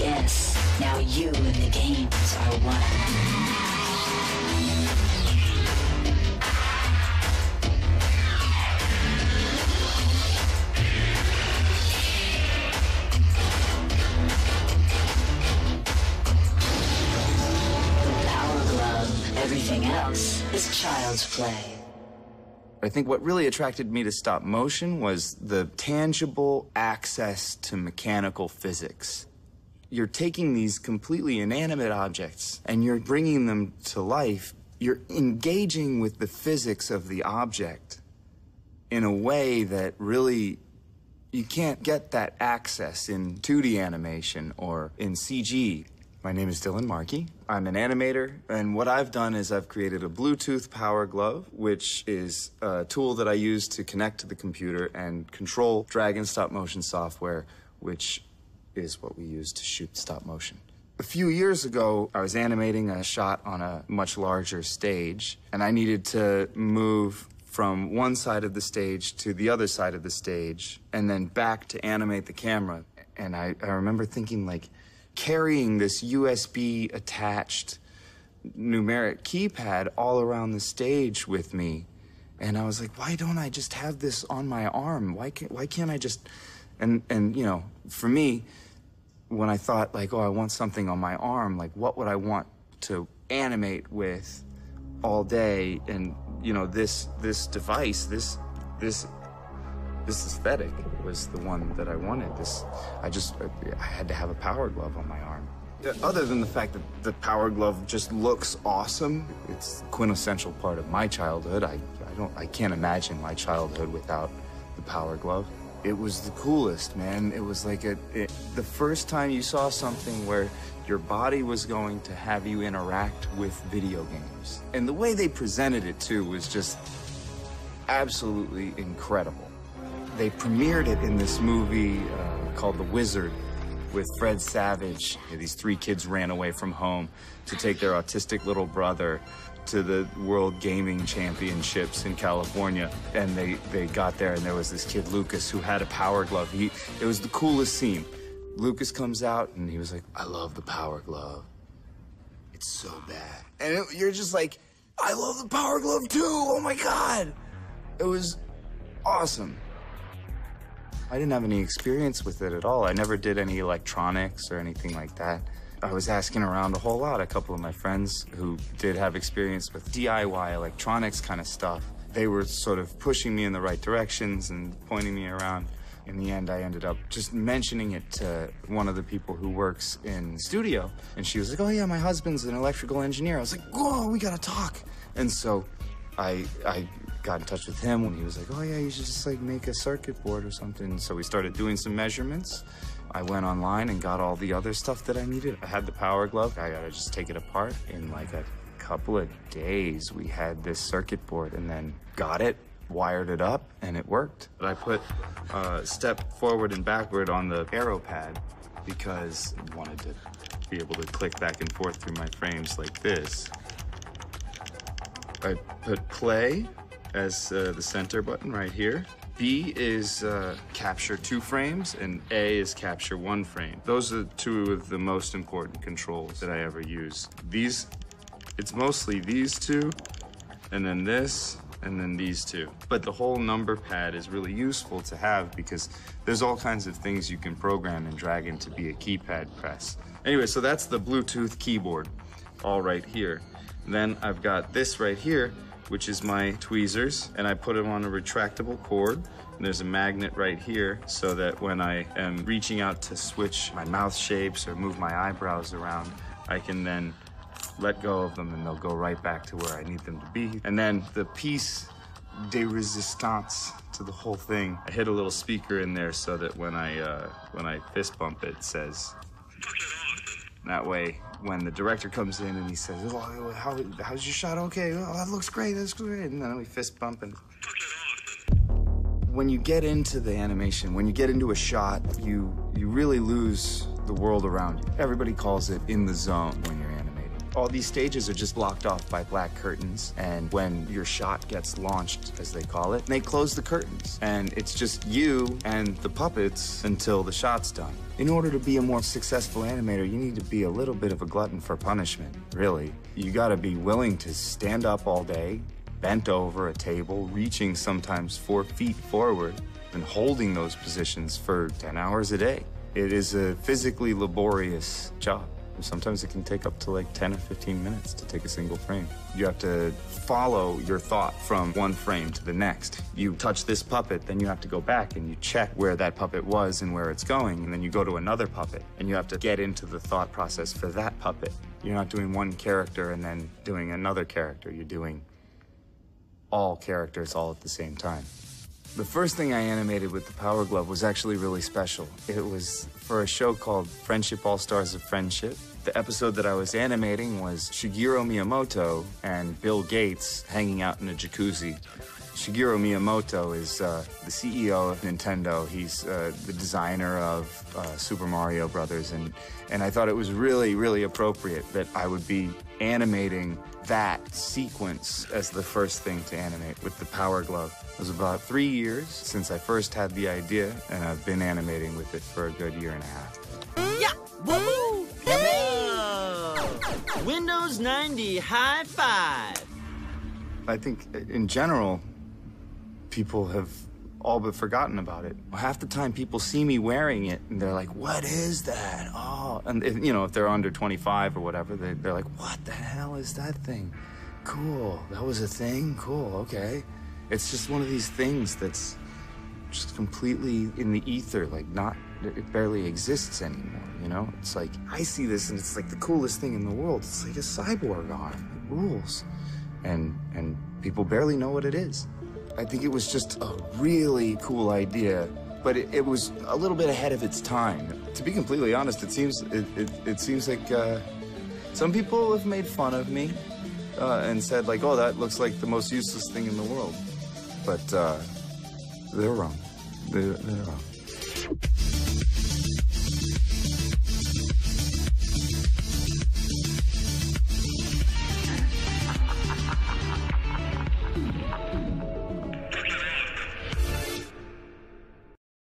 Yes, now you and the games are one. Everything else is child's play. I think what really attracted me to stop motion was the tangible access to mechanical physics. You're taking these completely inanimate objects and you're bringing them to life. You're engaging with the physics of the object in a way that really you can't get that access in 2D animation or in CG. My name is Dylan Markey. I'm an animator, and what I've done is I've created a Bluetooth power glove, which is a tool that I use to connect to the computer and control drag and stop motion software, which is what we use to shoot stop motion. A few years ago, I was animating a shot on a much larger stage, and I needed to move from one side of the stage to the other side of the stage, and then back to animate the camera. And I remember thinking, like, carrying this USB attached numeric keypad all around the stage with me. And I was like, why don't I just have this on my arm? Why can't I just, and you know, for me, when I thought like, oh, I want something on my arm, like what would I want to animate with all day? And you know, this device, this aesthetic was the one that I wanted. I had to have a power glove on my arm. Other than the fact that the power glove just looks awesome, it's the quintessential part of my childhood. I can't imagine my childhood without the power glove. It was the coolest, man. It was like the first time you saw something where your body was going to have you interact with video games. And the way they presented it too was just absolutely incredible. They premiered it in this movie called The Wizard with Fred Savage. These three kids ran away from home to take their autistic little brother to the World Gaming Championships in California. And they got there, and there was this kid, Lucas, who had a power glove. It was the coolest scene. Lucas comes out, and he was like, I love the power glove. It's so bad. And you're just like, I love the power glove too, oh my God. It was awesome. I didn't have any experience with it at all. I never did any electronics or anything like that. I was asking around a whole lot. A couple of my friends who did have experience with DIY electronics kind of stuff, they were sort of pushing me in the right directions and pointing me around. In the end, I ended up just mentioning it to one of the people who works in the studio. And she was like, oh yeah, my husband's an electrical engineer. I was like, whoa, we gotta talk. And so I got in touch with him when he was like, oh yeah, you should just like make a circuit board or something. So we started doing some measurements. I went online and got all the other stuff that I needed. I had the power glove. I gotta just take it apart. In like a couple of days, we had this circuit board, and then got it, wired it up, and it worked. I put step forward and backward on the arrow pad because I wanted to be able to click back and forth through my frames like this. I put play as the center button right here. B is capture 2 frames, and A is capture 1 frame. Those are 2 of the most important controls that I ever use. It's mostly these 2, and then this, and then these 2. But the whole number pad is really useful to have because there's all kinds of things you can program and drag in to be a keypad press. Anyway, so that's the Bluetooth keyboard, all right here. Then I've got this right here, which is my tweezers, and I put them on a retractable cord. And there's a magnet right here so that when I am reaching out to switch my mouth shapes or move my eyebrows around, I can then let go of them and they'll go right back to where I need them to be. And then the piece de resistance to the whole thing, I hit a little speaker in there so that when I fist bump it, it says, that way, when the director comes in and he says, oh, how's your shot? Okay, oh, that looks great, that's great. And then we fist bump and... When you get into the animation, when you get into a shot, you really lose the world around you. Everybody calls it in the zone when you're animating. All these stages are just blocked off by black curtains, and when your shot gets launched, as they call it, they close the curtains, and it's just you and the puppets until the shot's done. In order to be a more successful animator, you need to be a little bit of a glutton for punishment, really. You gotta be willing to stand up all day, bent over a table, reaching sometimes 4 feet forward, and holding those positions for 10 hours a day. It is a physically laborious job. Sometimes it can take up to like 10 or 15 minutes to take a single frame. You have to follow your thought from one frame to the next. You touch this puppet, then you have to go back and you check where that puppet was and where it's going, and then you go to another puppet, and you have to get into the thought process for that puppet. You're not doing one character and then doing another character. You're doing all characters all at the same time. The first thing I animated with the Power Glove was actually really special. It was for a show called Friendship All-Stars of Friendship. The episode that I was animating was Shigeru Miyamoto and Bill Gates hanging out in a jacuzzi. Shigeru Miyamoto is the CEO of Nintendo. He's the designer of Super Mario Brothers, and I thought it was really, really appropriate that I would be animating that sequence as the first thing to animate with the Power Glove. It was about 3 years since I first had the idea, and I've been animating with it for a good year and a half. Yeah! Woohoo! Whoa! Windows 90 high five! I think, in general, people have all but forgotten about it. Half the time people see me wearing it and they're like, what is that? Oh, and you know, if they're under 25 or whatever, they're like, what the hell is that thing? Cool, that was a thing? Cool, okay. It's just one of these things that's just completely in the ether, like it barely exists anymore, you know? It's like, I see this and it's like the coolest thing in the world. It's like a cyborg arm, it rules. And people barely know what it is. I think it was just a really cool idea, but it was a little bit ahead of its time. To be completely honest, it seems like some people have made fun of me and said like, oh, that looks like the most useless thing in the world. But they're wrong. They're wrong.